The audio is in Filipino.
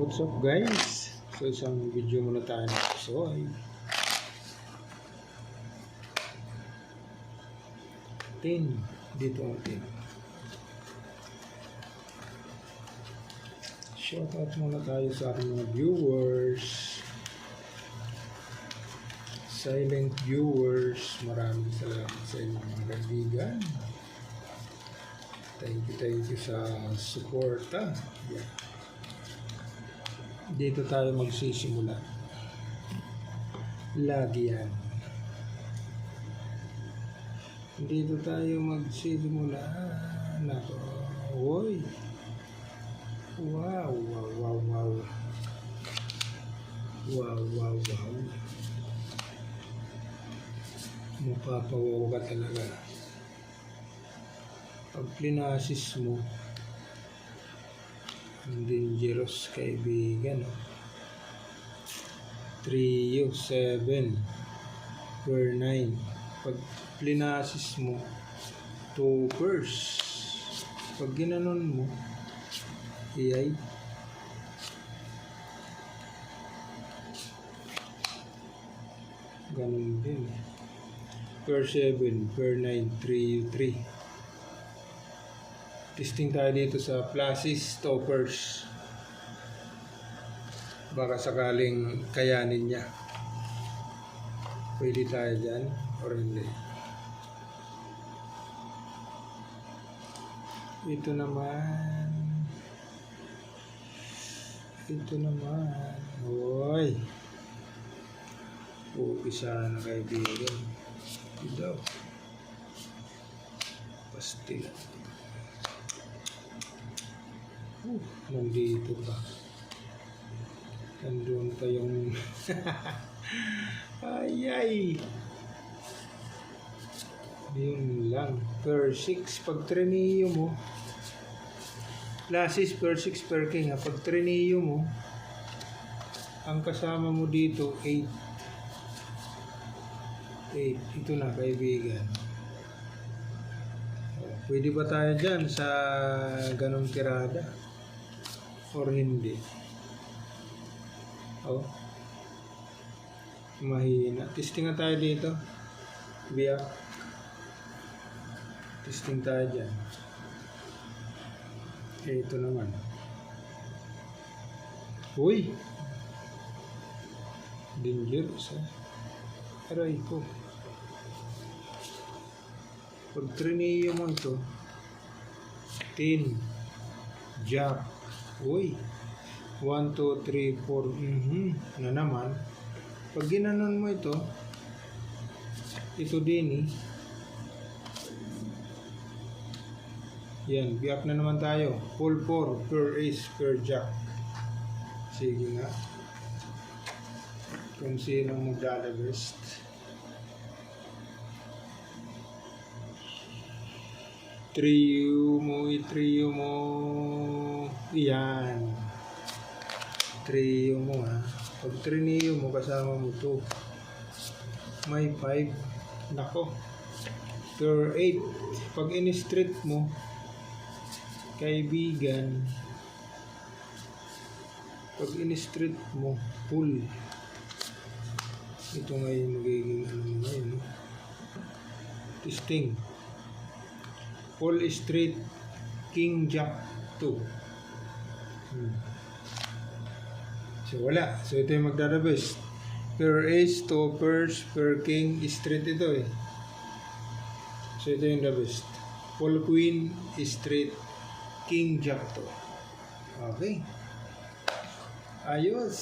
What's up guys? So isang video muna tayo nito. So ay 10 dito ang 10. Shoutout muna tayo sa ating mga viewers, silent viewers. Maraming salamat sa inyong mga kaibigan. Thank you sa suporta. Yeah. Dito tayo magsisimula. Lagi yan. Dito tayo magsisimula. Nako. Uy. Wow. Mapapawaw ka talaga. Pag plinasis mo, dangerous kaibigan. 3 7 per 9. Pag plinasis mo, 2 pers. Pag ginanon mo, iyay. Ganun din. Per 7, per 9, 3 Testing tayo dito sa pluses, toppers. Baka sakaling kayanin niya. Pwede tayo dyan or hindi. Ito naman. Uy. Upisa na kaibigan. Ito. Pastil. Nandito pa. Nandun pa yung ay. Yun lang. Per 6. Pag trineo mo, lasis per 6 per king. Pag trineo mo, ang kasama mo dito 8. Ito na kaibigan. Pwede ba tayo dyan sa ganong tirada? Or hindi? Mahina. Testing na tayo dito. Biyak. Testing tayo dyan. Ito naman. Uy! Dangerous Aray ko. Pag trineo mo ito, 10, jack, uy, 1, 2, 3, 4, na naman. Pag ginanon mo ito din yan, biyak na naman tayo. Full 4, per ace, per jack. Sige nga. Kung sino magdalabest. Trio mo. Yan. Trio mo Pag trineo mo, kasama mo to. May 5. Nako. Per 8. Pag in-street mo, kaibigan, pag in-street mo, full. Ito ngayon magiging ngayon. Testing. Full street, king jack 2. So wala. So ito yung magdadabest. Per ace, 2 pairs, per king, street ito So ito yung the best. Full queen, street, king jack 2. Okay. Ayos.